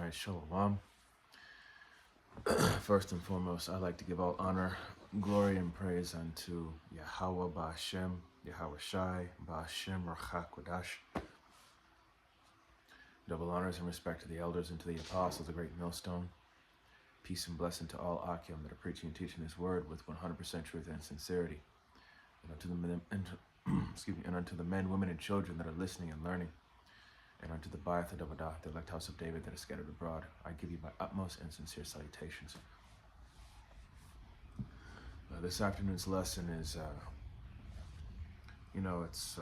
Alright, Shalom. First and foremost, I'd like to give all honor, glory, and praise unto Yahweh Ba'Shem, Yahweh Shai, Ba'Shem, Rachak Wadash. Double honors and respect to the elders and to the apostles, the great millstone. Peace and blessing to all Akim that are preaching and teaching His word with 100% truth and sincerity. And unto the men, and unto the men, women, and children that are listening and learning. And unto the Ba'ath Adabadah, the elect house of David that is scattered abroad, I give you my utmost and sincere salutations. This afternoon's lesson is, it's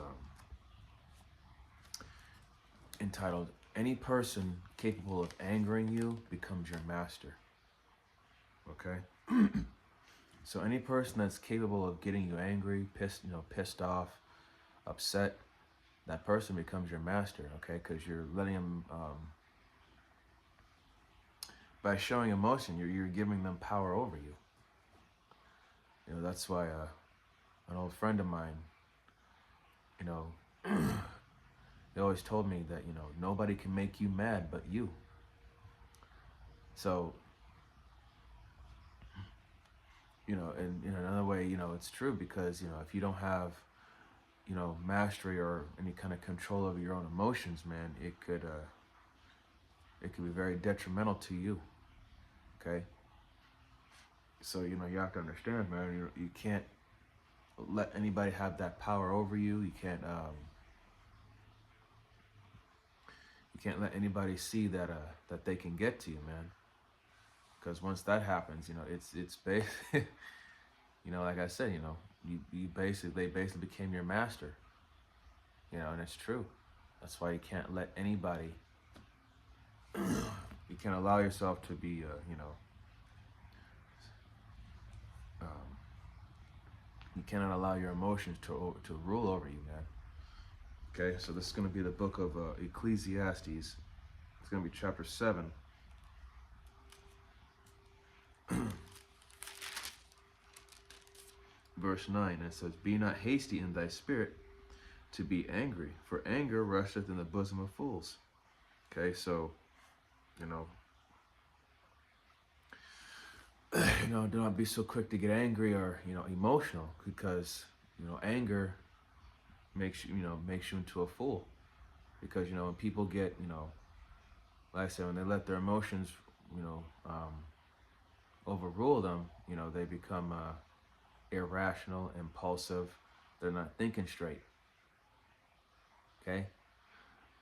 entitled, Any Person Capable of Angering You Becomes Your Master. Okay? So any person that's capable of getting you angry, pissed off, upset, that person becomes your master, okay? Because you're letting them, by showing emotion, you're giving them power over you. That's why an old friend of mine, he always told me that, nobody can make you mad but you. So, and in another way, it's true because, if you don't have, mastery or any kind of control over your own emotions, man, it could be very detrimental to you. Okay. So, you have to understand, man, you can't let anybody have that power over you. You can't let anybody see that they can get to you, man. Because once that happens, it's basically, like I said, they basically became your master. And it's true. That's why you can't let anybody, you can't allow yourself to be, you cannot allow your emotions to rule over you, man. Okay, so this is going to be the book of Ecclesiastes. It's going to be chapter 7. Verse 9, and it says, Be not hasty in thy spirit to be angry, for anger rusheth in the bosom of fools. Okay, so, do not be so quick to get angry or, emotional, because, anger makes you into a fool. Because, when people get, like I said, when they let their emotions, overrule them, they become irrational, impulsive. They're not thinking straight. Okay?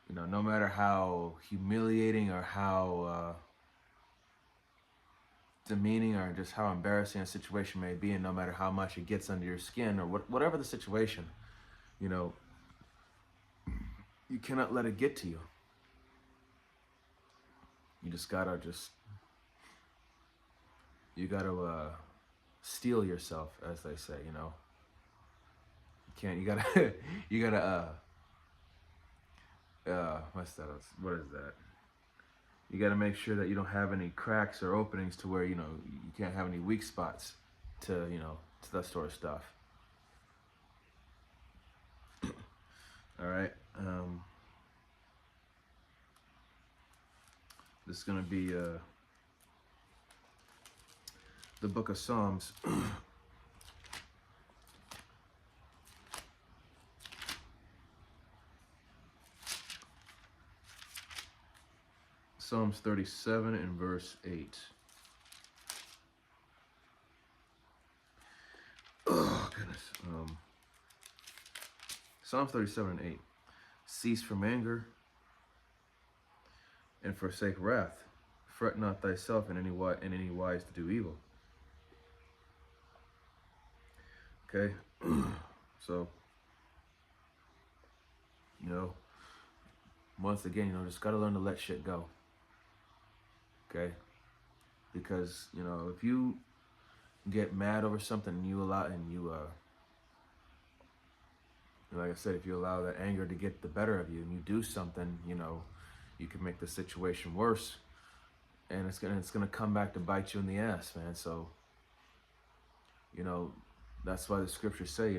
No matter how humiliating or how demeaning or just how embarrassing a situation may be, and no matter how much it gets under your skin or whatever the situation, you cannot let it get to you. You just gotta steel yourself, as they say, you gotta what is that? You gotta make sure that you don't have any cracks or openings to where, you can't have any weak spots to, to that sort of stuff. All right. This is gonna be the book of Psalms. Psalms 37 and verse 8. Oh, goodness. Psalms 37 and 8. Cease from anger and forsake wrath. Fret not thyself in any wise to do evil. Okay? So, once again, just gotta learn to let shit go. Okay? Because, if you get mad over something and you allow, like I said, if you allow that anger to get the better of you and you do something, you can make the situation worse, and it's gonna come back to bite you in the ass, man. So, that's why the scriptures say,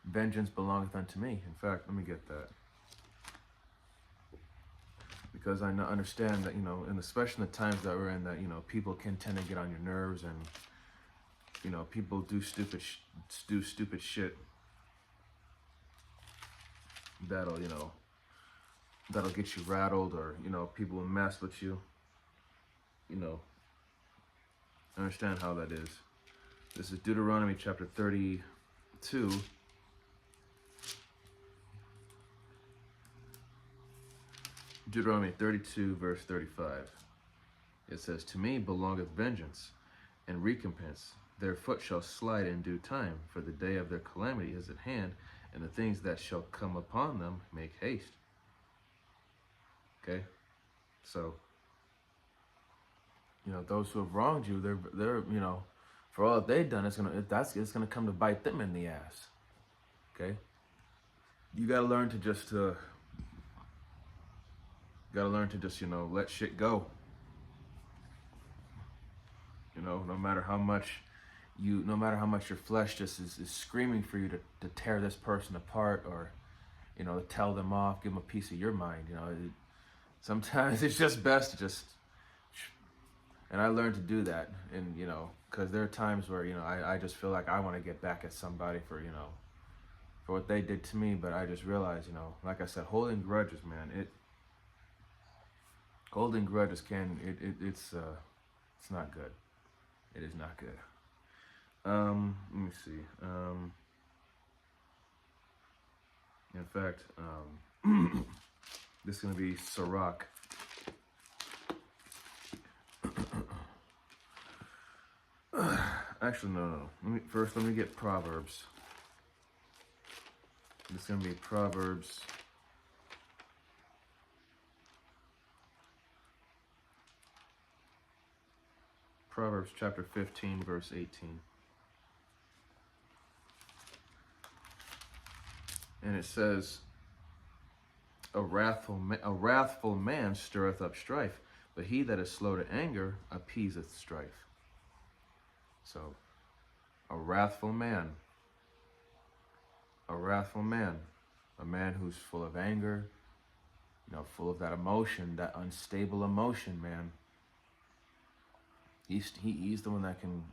vengeance belongeth unto me. In fact, let me get that. because I understand that, and especially in the times that we're in, that, people can tend to get on your nerves, and, people do stupid shit that'll, that'll get you rattled, or, people will mess with you, you know, understand how that is. This is Deuteronomy chapter 32. Deuteronomy 32, verse 35. It says, "To me belongeth vengeance and recompense. Their foot shall slide in due time, for the day of their calamity is at hand, and the things that shall come upon them make haste." Okay? So, those who have wronged you, they're for all that they've done, it's gonna come to bite them in the ass. Okay? You gotta learn to just let shit go. No matter how much your flesh just is screaming for you to tear this person apart, or to tell them off, give them a piece of your mind. Sometimes it's just best to just. And I learned to do that, and because there are times where I just feel like I want to get back at somebody for for what they did to me, but I just realized, like I said, holding grudges, man, holding grudges it's not good. It is not good. Let me see. In fact, this is gonna be Sirach. Actually, no. Let me get Proverbs. It's gonna be Proverbs. Proverbs chapter 15, verse 18. And it says, a wrathful man stirreth up strife, but he that is slow to anger appeaseth strife. So, a wrathful man, a man who's full of anger, full of that emotion, that unstable emotion, man. He's the one that can,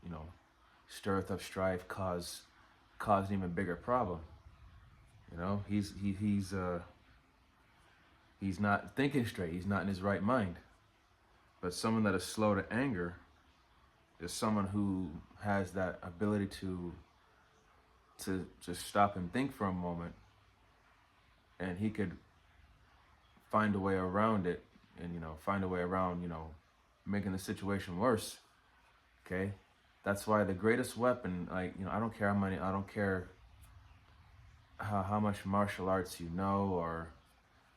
stirreth up strife, cause an even bigger problem. He's not thinking straight. He's not in his right mind. But someone that is slow to anger is someone who has that ability to just stop and think for a moment, and he could find a way around it, and find a way around making the situation worse. Okay, that's why the greatest weapon, I don't care how much martial arts you know, or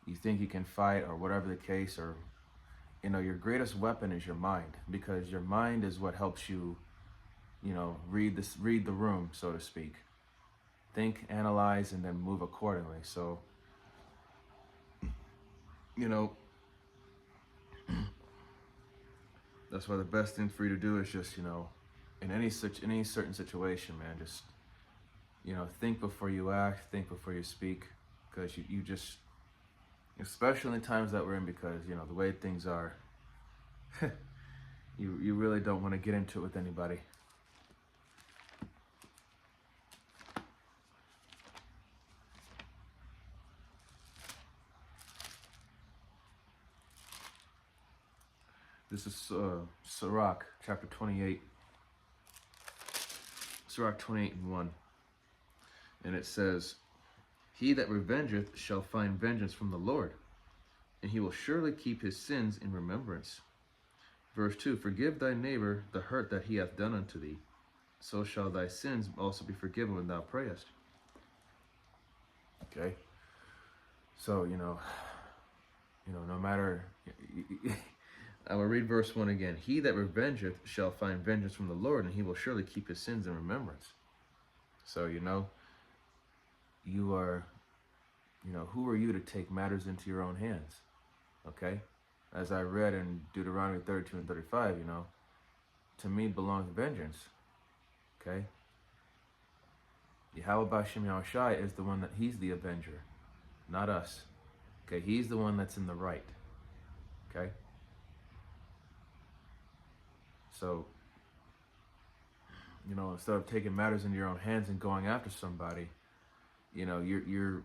you think you can fight, or whatever the case, or your greatest weapon is your mind, because your mind is what helps you read the room, so to speak. Think, analyze, and then move accordingly. So that's why the best thing for you to do is just in any certain situation, man, just think before you act, think before you speak, because you just, especially in the times that we're in, because the way things are, you really don't want to get into it with anybody. This is Sirach chapter 28. Sirach 28:1. And it says, "He that revengeth shall find vengeance from the Lord, and he will surely keep his sins in remembrance." Verse 2, "Forgive thy neighbor the hurt that he hath done unto thee, so shall thy sins also be forgiven when thou prayest." Okay? So, no matter... I will read verse 1 again. "He that revengeth shall find vengeance from the Lord, and he will surely keep his sins in remembrance." So, you are, who are you to take matters into your own hands? Okay? As I read in Deuteronomy 32 and 35, to me belongs vengeance. Okay? Yahweh B'Shem Yahushai is the one he's the avenger, not us. Okay? He's the one that's in the right. Okay? So, instead of taking matters into your own hands and going after somebody, you're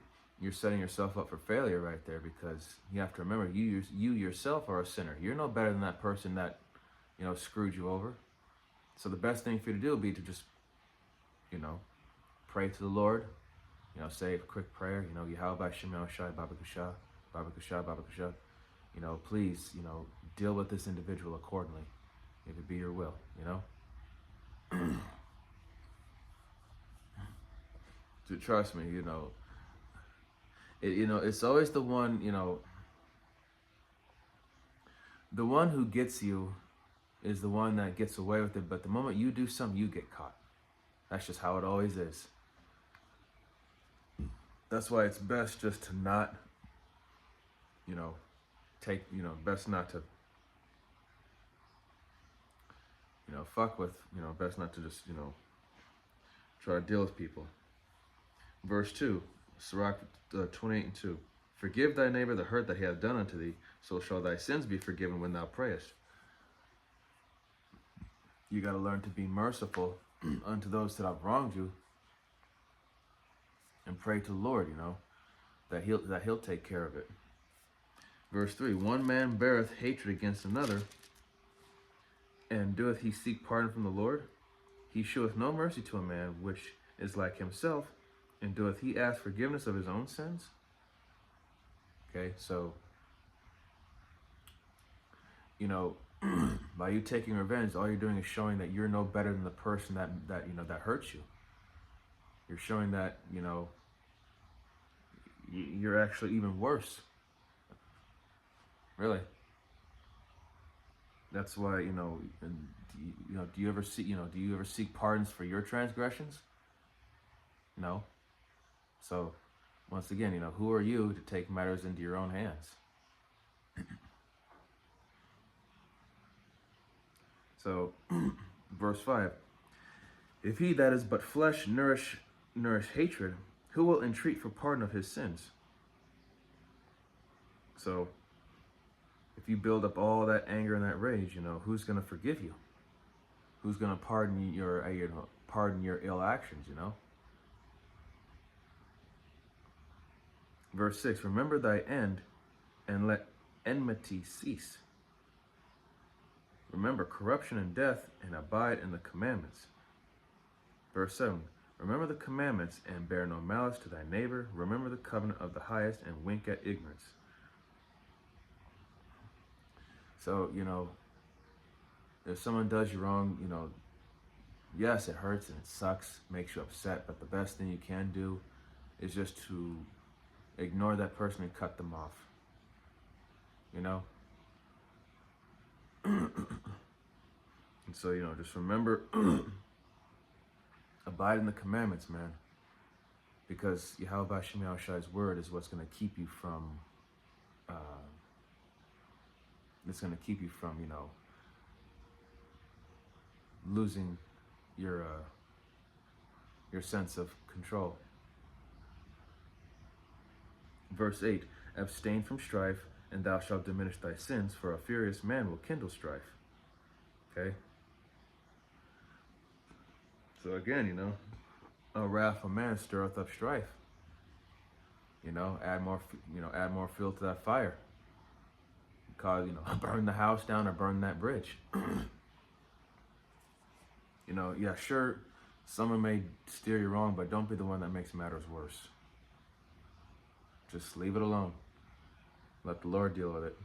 setting yourself up for failure right there, because you have to remember, you yourself are a sinner. You're no better than that person that screwed you over. So the best thing for you to do would be to just pray to the Lord. Say a quick prayer. Yahweh Shemel Shai Baba Kusha, Baba Kusha, Baba Kusha. Please, deal with this individual accordingly, if it be your will. To trust me, it's always the one, the one who gets you is the one that gets away with it. But the moment you do something, you get caught. That's just how it always is. That's why it's best just to not, best not to, fuck with, best not to just, try to deal with people. Verse 2, Sirach 28:2. Forgive thy neighbor the hurt that he hath done unto thee, so shall thy sins be forgiven when thou prayest. You got to learn to be merciful unto those that have wronged you, and pray to the Lord, that he'll take care of it. Verse 3, one man beareth hatred against another, and doeth he seek pardon from the Lord? He sheweth no mercy to a man which is like himself, and doeth he ask forgiveness of his own sins? Okay, so, by you taking revenge, all you're doing is showing that you're no better than the person that hurts you. You're showing that, you're actually even worse. Really. That's why, do you ever seek pardons for your transgressions? No. So, once again, who are you to take matters into your own hands? So, verse 5, if he that is but flesh nourish hatred, who will entreat for pardon of his sins? So, if you build up all that anger and that rage, who's going to forgive you? Who's going to pardon your ill actions, Verse 6, remember thy end, and let enmity cease. Remember corruption and death, and abide in the commandments. Verse 7, remember the commandments, and bear no malice to thy neighbor. Remember the covenant of the highest, and wink at ignorance. So, if someone does you wrong, yes, it hurts and it sucks, makes you upset, but the best thing you can do is just to ignore that person and cut them off. And so, just remember, abide in the commandments, man. Because Yahweh Shemel Shai's word is what's going to keep you from, losing your sense of control. Verse 8, abstain from strife, and thou shalt diminish thy sins, for a furious man will kindle strife. Okay? So again, a wrathful man stirreth up strife. Add more fuel to that fire. Cause, burn the house down or burn that bridge. Yeah, sure, someone may steer you wrong, but don't be the one that makes matters worse. Just leave it alone. Let the Lord deal with it.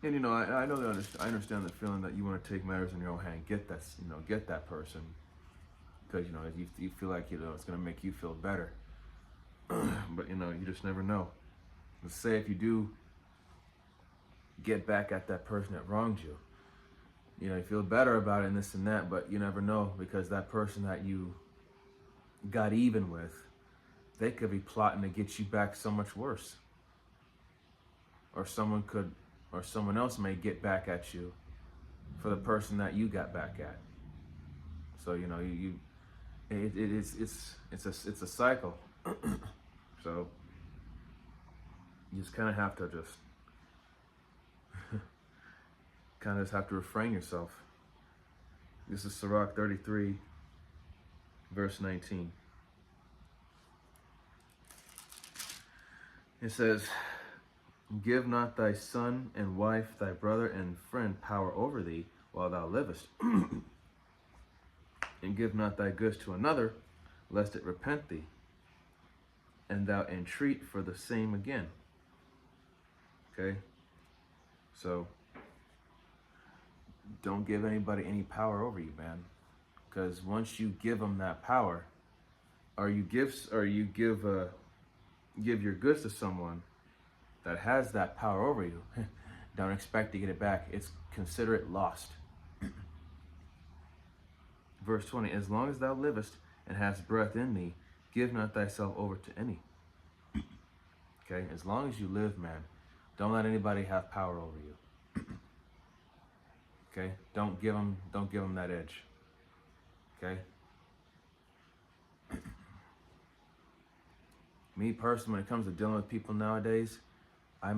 And I know that I understand the feeling that you want to take matters in your own hand, get that person, because you feel like it's going to make you feel better. But you just never know. Let's say if you do get back at that person that wronged you, you feel better about it and this and that, but you never know, because that person that you got even with, they could be plotting to get you back so much worse. Or someone else may get back at you for the person that you got back at. So it's a cycle. So you just kind of have to just have to refrain yourself. This is Sirach 33, verse 19. It says, give not thy son and wife, thy brother and friend power over thee while thou livest. And give not thy goods to another, lest it repent thee, and thou entreat for the same again. Okay? So, don't give anybody any power over you, man. Because once you give them that power, or you give your goods to someone that has that power over you, don't expect to get it back. Consider it lost. Verse 20, as long as thou livest and hast breath in thee, give not thyself over to any. Okay, as long as you live, man, don't let anybody have power over you. Okay, don't give them that edge. Okay. Me personally, when it comes to dealing with people nowadays, I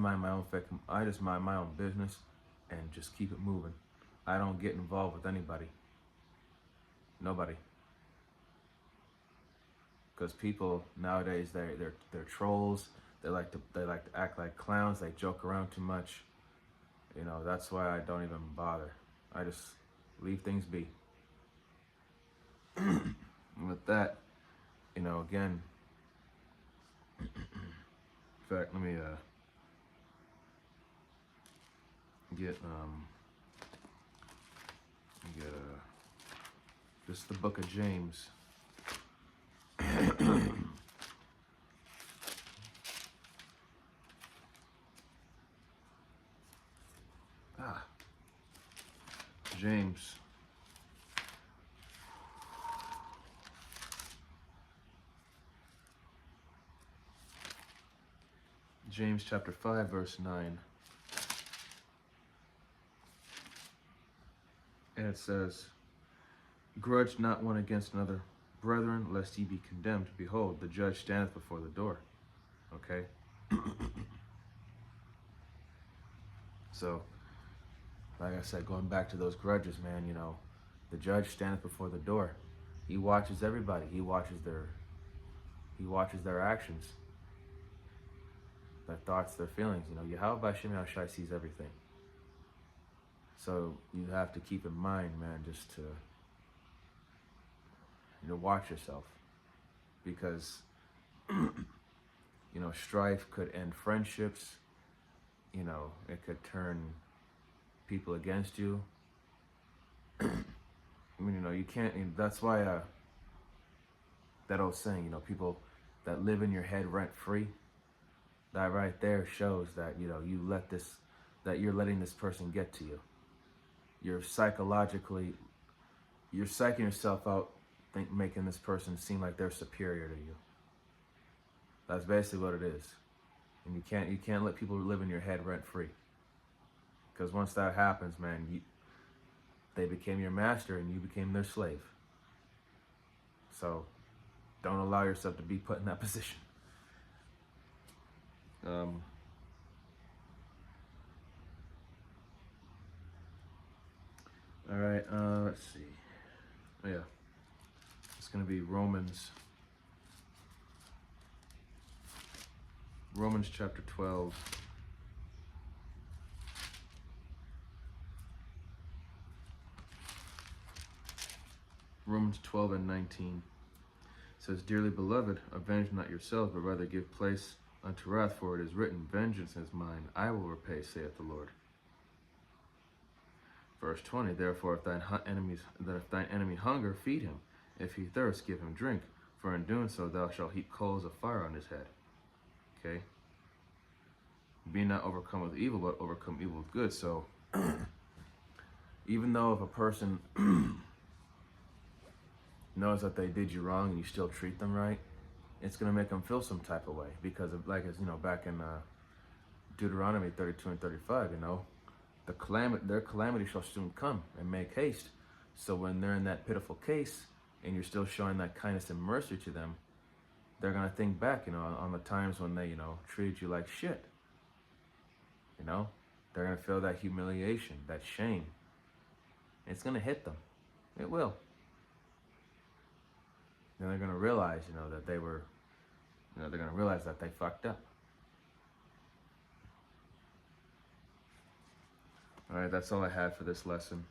just mind my own business and just keep it moving. I don't get involved with anybody. Nobody. Because people nowadays, they're trolls. They like to act like clowns. They joke around too much. You know, that's why I don't even bother. I just leave things be. And with that, you know, again, in fact, let me get this is the book of James. James. James chapter 5, verse 9. And it says, grudge not one against another, brethren, lest ye be condemned. Behold, the judge standeth before the door. Okay? So, like I said, going back to those grudges, man, you know, the judge standeth before the door. He watches everybody. He watches their actions, their thoughts, their feelings. You know, Yahweh Shem Yahushai sees everything. So you have to keep in mind, man, just to, you know, watch yourself. Because, you know, strife could end friendships. You know, it could turn people against you. I mean, you know, you can't, that's why that old saying, you know, people that live in your head rent free, that right there shows that, you know, that you're letting this person get to you. You're psyching yourself out, making this person seem like they're superior to you. That's basically what it is. And you can't let people live in your head rent free. Because once that happens, man, they became your master and you became their slave. So don't allow yourself to be put in that position. All right, let's see. Oh, yeah, it's going to be Romans chapter 12. Romans 12 and 19 says, dearly beloved, avenge not yourselves, but rather give place unto wrath, for it is written, vengeance is mine, I will repay, saith the Lord. Verse 20, therefore, if thine enemy hunger, feed him. If he thirst, give him drink. For in doing so, thou shalt heap coals of fire on his head. Okay? Be not overcome with evil, but overcome evil with good. So, even though if a person knows that they did you wrong and you still treat them right, it's going to make them feel some type of way. Because of, like, as you know, back in Deuteronomy 32 and 35, you know, their calamity shall soon come, and make haste. So when they're in that pitiful case and you're still showing that kindness and mercy to them, they're going to think back, you know, on the times when they, you know, treated you like shit. You know, they're going to feel that humiliation, that shame. It's going to hit them. It will. Then they're going to realize, that they were, they're going to realize that they fucked up. All right, that's all I had for this lesson.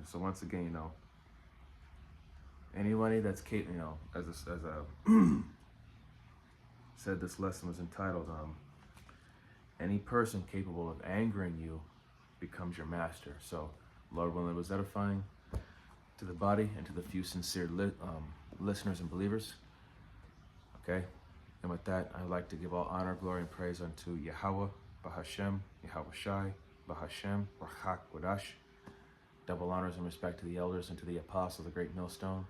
So once again, anybody that's capable, as a said, this lesson was entitled, any person capable of angering you becomes your master. So, Lord willing, it was edifying to the body and to the few sincere listeners and believers. Okay, and with that, I'd like to give all honor, glory, and praise unto Yahweh, Bahashem, Yahweh Shai, Bahashem, Rachak Wadash. Double honors and respect to the elders and to the apostles of the great millstone.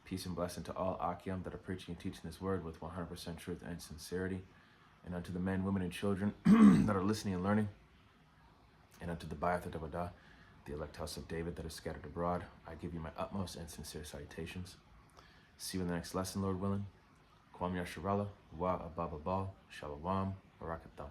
Peace and blessing to all Akim that are preaching and teaching this word with 100% truth and sincerity. And unto the men, women, and children that are listening and learning. And unto the Ba'ath Davadah, the elect house of David that is scattered abroad, I give you my utmost and sincere salutations. See you in the next lesson, Lord willing. Kwam Yasharallah, Wa Ababa Shalom, Barakatam.